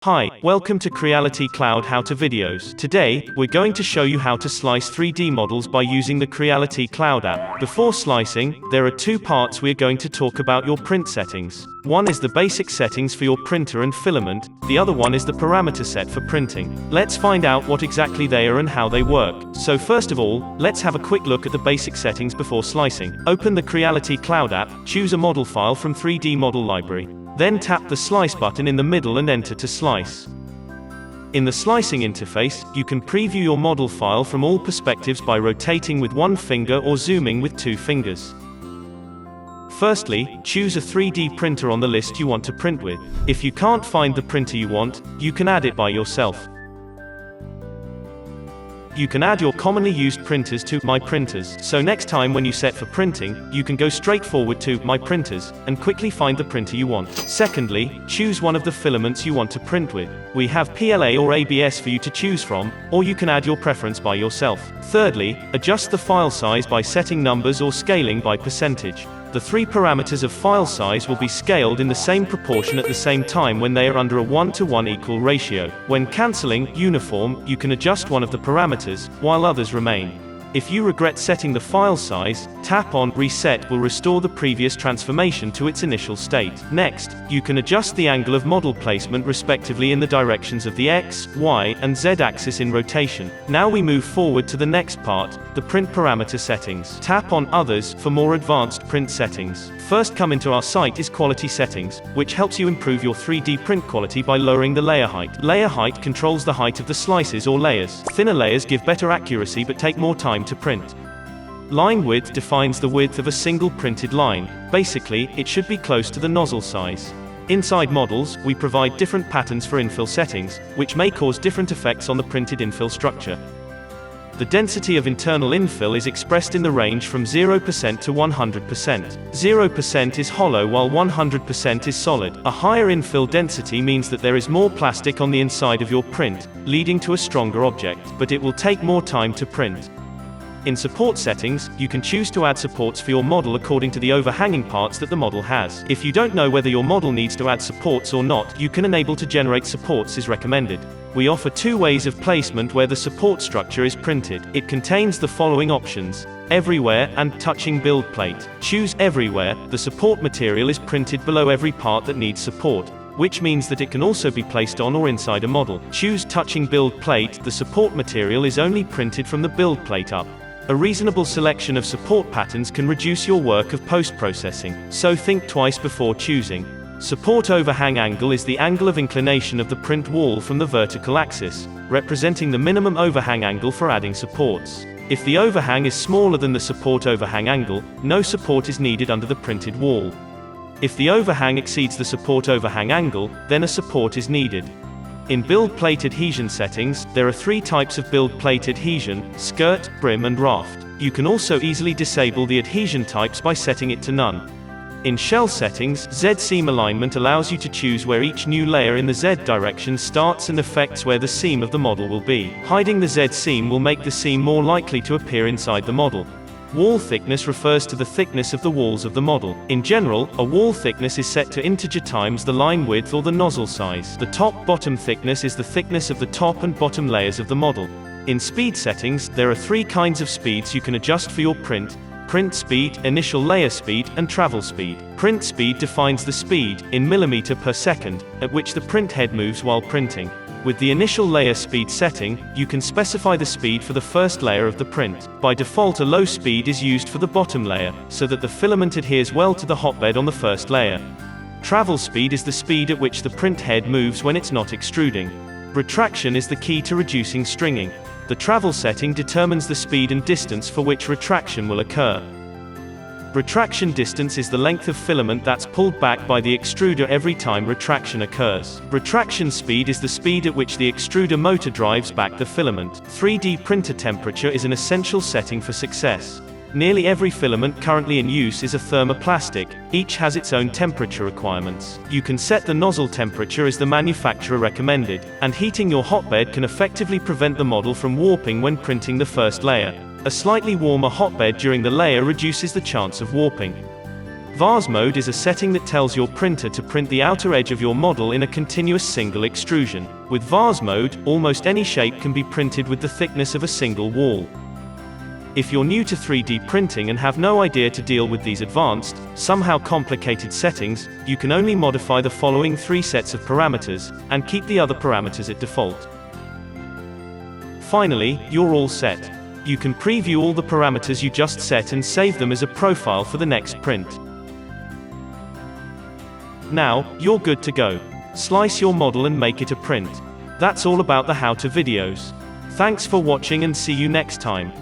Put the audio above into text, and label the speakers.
Speaker 1: Hi, welcome to Creality Cloud How-To Videos. Today, we're going to show you how to slice 3D models by using the Creality Cloud app. Before slicing, there are two parts we're going to talk about: your print settings. One is the basic settings for your printer and filament, the other one is the parameter set for printing. Let's find out what exactly they are and how they work. So first of all, let's have a quick look at the basic settings before slicing. Open the Creality Cloud app, choose a model file from 3D Model Library. Then tap the Slice button in the middle and enter to slice. In the slicing interface, you can preview your model file from all perspectives by rotating with one finger or zooming with two fingers. Firstly, choose a 3D printer on the list you want to print with. If you can't find the printer you want, you can add it by yourself. You can add your commonly used printers to My Printers, so next time when you set for printing, you can go straight forward to My Printers, and quickly find the printer you want. Secondly, choose one of the filaments you want to print with. We have PLA or ABS for you to choose from, or you can add your preference by yourself. Thirdly, adjust the file size by setting numbers or scaling by percentage. The three parameters of file size will be scaled in the same proportion at the same time when they are under a 1:1 equal ratio. When cancelling uniform, you can adjust one of the parameters, while others remain. If you regret setting the file size, tap on Reset will restore the previous transformation to its initial state. Next, you can adjust the angle of model placement respectively in the directions of the X, Y, and Z axis in rotation. Now we move forward to the next part, the print parameter settings. Tap on Others for more advanced print settings. First come into our site is Quality Settings, which helps you improve your 3D print quality by lowering the layer height. Layer height controls the height of the slices or layers. Thinner layers give better accuracy but take more time to print. Line width defines the width of a single printed line. Basically, it should be close to the nozzle size. Inside models, we provide different patterns for infill settings, which may cause different effects on the printed infill structure. The density of internal infill is expressed in the range from 0% to 100%. 0% is hollow while 100% is solid. A higher infill density means that there is more plastic on the inside of your print, leading to a stronger object, but it will take more time to print. In support settings, you can choose to add supports for your model according to the overhanging parts that the model has. If you don't know whether your model needs to add supports or not, you can enable to generate supports is recommended. We offer two ways of placement where the support structure is printed. It contains the following options: Everywhere and Touching Build Plate. Choose Everywhere. The support material is printed below every part that needs support, which means that it can also be placed on or inside a model. Choose Touching Build Plate. The support material is only printed from the build plate up. A reasonable selection of support patterns can reduce your work of post-processing, so think twice before choosing. Support overhang angle is the angle of inclination of the print wall from the vertical axis, representing the minimum overhang angle for adding supports. If the overhang is smaller than the support overhang angle, no support is needed under the printed wall. If the overhang exceeds the support overhang angle, then a support is needed. In build plate adhesion settings, there are three types of build plate adhesion: skirt, brim and raft. You can also easily disable the adhesion types by setting it to none. In shell settings, Z seam alignment allows you to choose where each new layer in the Z direction starts and affects where the seam of the model will be. Hiding the Z seam will make the seam more likely to appear inside the model. Wall thickness refers to the thickness of the walls of the model. In general, a wall thickness is set to integer times the line width or the nozzle size. The top-bottom thickness is the thickness of the top and bottom layers of the model. In speed settings, there are three kinds of speeds you can adjust for your print: print speed, initial layer speed, and travel speed. Print speed defines the speed, in millimeter per second, at which the print head moves while printing. With the initial layer speed setting, you can specify the speed for the first layer of the print. By default, a low speed is used for the bottom layer, so that the filament adheres well to the hotbed on the first layer. Travel speed is the speed at which the print head moves when it's not extruding. Retraction is the key to reducing stringing. The travel setting determines the speed and distance for which retraction will occur. Retraction distance is the length of filament that's pulled back by the extruder every time retraction occurs. Retraction speed is the speed at which the extruder motor drives back the filament. 3D printer temperature is an essential setting for success. Nearly every filament currently in use is a thermoplastic. Each has its own temperature requirements. You can set the nozzle temperature as the manufacturer recommended, and heating your hotbed can effectively prevent the model from warping when printing the first layer. A slightly warmer hotbed during the layer reduces the chance of warping. Vars mode is a setting that tells your printer to print the outer edge of your model in a continuous single extrusion. With Vars mode, almost any shape can be printed with the thickness of a single wall. If you're new to 3D printing and have no idea to deal with these advanced, somehow complicated settings, you can only modify the following 3 sets of parameters, and keep the other parameters at default. Finally, you're all set. You can preview all the parameters you just set and save them as a profile for the next print. Now, you're good to go. Slice your model and make it a print. That's all about the how-to videos. Thanks for watching and see you next time.